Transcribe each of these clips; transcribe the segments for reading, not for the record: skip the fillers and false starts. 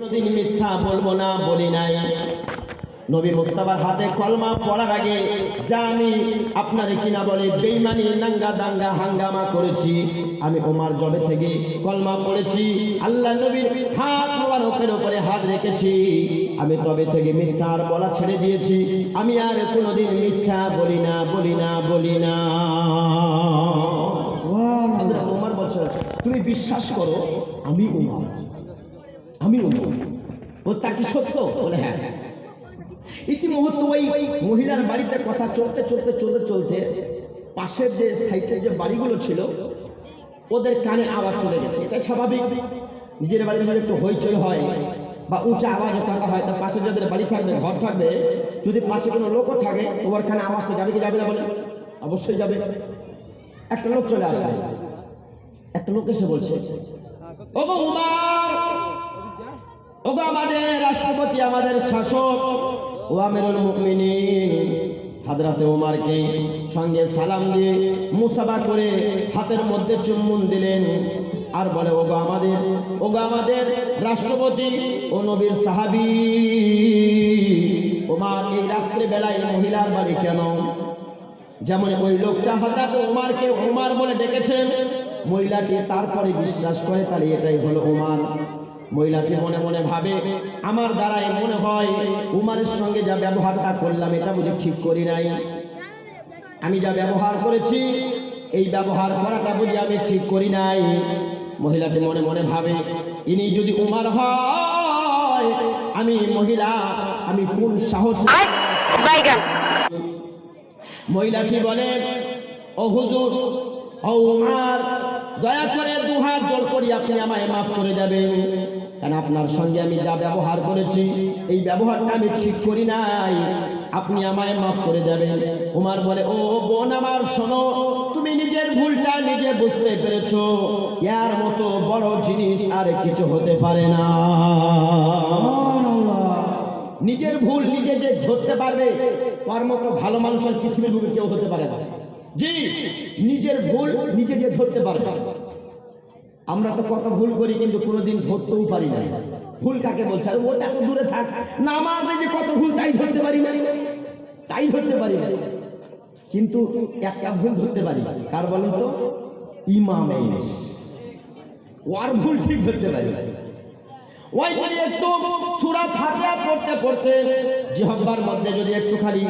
কোনোদিন মিথ্যা বলবো না, বলি নাই। নবী মুস্তাফার হাতে কলমা পড়ার আগে যা আমি আপনারে কিনা বলে বেঈমানি নাঙ্গা দাঙ্গা হাঙ্গামা করেছি, আমি ওমর জবে থেকে কলমা পড়েছি, আল্লাহ নবীর হাত মোবারকের উপরে হাত রেখেছি, আমি তবে থেকে মিথ্যার বলা ছেড়ে দিয়েছি। আমি আর কোনোদিন মিথ্যা বলি না, বলি না, বলি না। হযরত ওমর বলছে, তুমি বিশ্বাস করো আমি ওমর, আমি ওমর। ও তা কি সত্য? বলে হ্যাঁ। ইতিমধ্যে ওই মহিলার বাড়িতে কথা চলতে চলতে চলতে চলতে পাশের যে সাইডের যে বাড়িগুলো ছিল ওদের কানে আওয়াজ চলে গেছে। এটা স্বাভাবিক, নিজের বাড়িতে যদি একটু হইচই হয় বা উঁচা আওয়াজে থাকা হয়, তার পাশে যাদের বাড়ি থাকবে, ঘর থাকবে, যদি পাশে কোনো লোকও থাকে তোমার কানে আওয়াজটা যাবে কি যাবে না? বলে অবশ্যই যাবে। একটা লোক চলে আসে, একটা লোক এসে বলছে, ওগো উমর, ওগো আমাদের রাষ্ট্রপতি, আমাদের শাসক, ও আমিরুল মুমিনিন, হযরতে ওমরকে সঙ্গে সালাম দিয়ে মুসাফা করে হাতের মধ্যে চুম্বন দিলেন আর বলে, ওগো আমাদের রাষ্ট্রপতি ও নবীর সাহাবী ওমর, এই রাত্রে বেলায় মহিলার বাড়ি কেন? যেমন ওই লোকটা হযরত ওমরকে ওমর বলে ডেকেছেন, মহিলাটি তারপরে বিশ্বাস করে তাহলে এটাই হলো ওমর। মহিলাটি মনে মনে ভাবে, আমার দ্বারাই মনে হয় উমারের সঙ্গে যা ব্যবহারটা করলাম এটা বুঝি ঠিক করি নাই, আমি যা ব্যবহার করেছি এই ব্যবহার করাটা বুঝি আমি ঠিক করি নাই। মহিলাটি মনে মনে ভাবে, ইনি যদি উমার হয়, আমি মহিলা, আমি কোন সাহস? মহিলাটি বলে, ও হুজুর, ও উমার, দয়া করে দুহাত জোড় করি আপনি আমায় মাফ করে দেবেন, কারণ আপনার সঙ্গে আমি যা ব্যবহার করেছি এই ব্যবহারটা আমি ঠিক করি নাই, আপনি আমায় মাফ করে দেবেন। উমর বলে, ও বোন আমার, শোনো, তুমি নিজের ভুলটা নিজে বুঝতে পেরেছো, এর মতো বড় জিনিস আর কিছু হতে পারে না। নিজের ভুল নিজে যে ধরতে পারবে তার মতো ভালো মানুষের পৃথিবীর বুকে কেউ হতে পারে না। জি, নিজের ভুল নিজে যে ধরতে পারবে। আমরা তো কত ভুল করি কিন্তু কোনোদিন ধরতেও পারি না। ভুল কাকে বলছে? আর ওটা তো দূরে থাক, নামাজে যে কত ভুল তাই ধরতে পারি না, তাই ধরতে পারি না। কিন্তু একটা ভুল ধরতে পারি, কার বলেন তো? ইমামের, ওর ভুল ঠিক ধরতে পারি। ওই যদি একটু সূরা ফাতিহা পড়তে পড়তে জিহ্বার মধ্যে যদি একটু খালি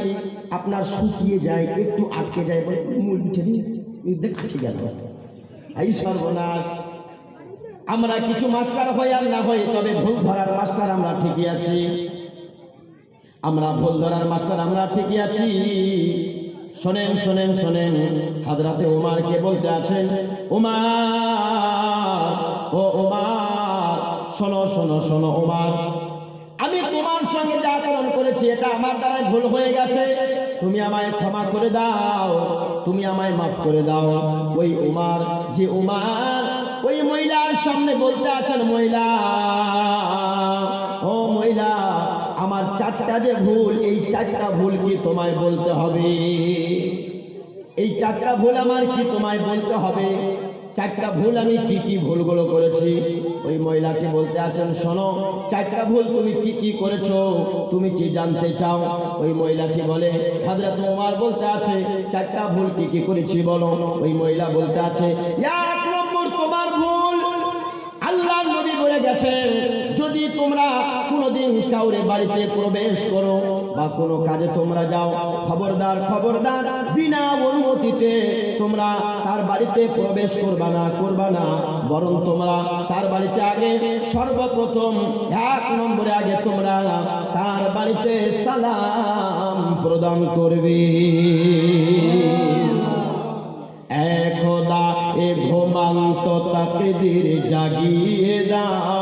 আপনার শুকিয়ে যায়, একটু আটকে যায়, বলে মূল পিঠে দিয়ে আটকে গেল, এই সর্বনাশ। আমরা কিছু মাস্টার হই আর না হই, তবে ভুল ধরার মাস্টার আমরা ঠিকই আছি, আমরা ভুল ধরার মাস্টার আমরা ঠিকই আছি। শোনেন শোনেন শোনেন, হযরতে ওমরকে বলতে আছেন, ওমর, ও ওমর, শোনো শোনো শোনো ওমর, আমি তোমার সঙ্গে যা আচরণ করেছি এটা আমার দ্বারাই ভুল হয়ে গেছে, তুমি আমায় ক্ষমা করে দাও, তুমি আমায় মাফ করে দাও। ওই ওমর, যে ওমর ওই মহিলার সামনে বলতে আছেন, মহিলা, ও মহিলা, আমার চারটা যে ভুল, এই চারটা ভুল কি তোমায় বলতে হবে? এই চারটা ভুল আমার কি তোমায় বলতে হবে? চারটা ভুল আমি কি কি ভুলগুলো করেছি? ওই মহিলাটি বলতে আছেন, শোনো, চারটা ভুল তুমি কি কি করেছো, তুমি কি জানতে চাও? ওই মহিলাটি বলে, হযরত ওমর বলতে আছে, চারটা ভুল কি কি করেছি বলো। ওই মহিলা বলতে আছে, এক নম্বর তোমার ভুল, আল্লাহর নবী বলে গেছেন, যদি তোমরা কোনোদিন কাউরে বাড়িতে প্রবেশ করো বা কোনো কাজে তোমরা যাও, খবরদার খবরদার বিনা অনুমতিতে তোমরা তার বাড়িতে প্রবেশ করবা না, বরং তোমরা তার বাড়িতে আগে সর্বপ্রথম এক নম্বরে আগে তোমরা তার বাড়িতে সালাম প্রদান করবে। খোদা এ ঘুমান্ত তাকদীর জাগিয়ে দাও,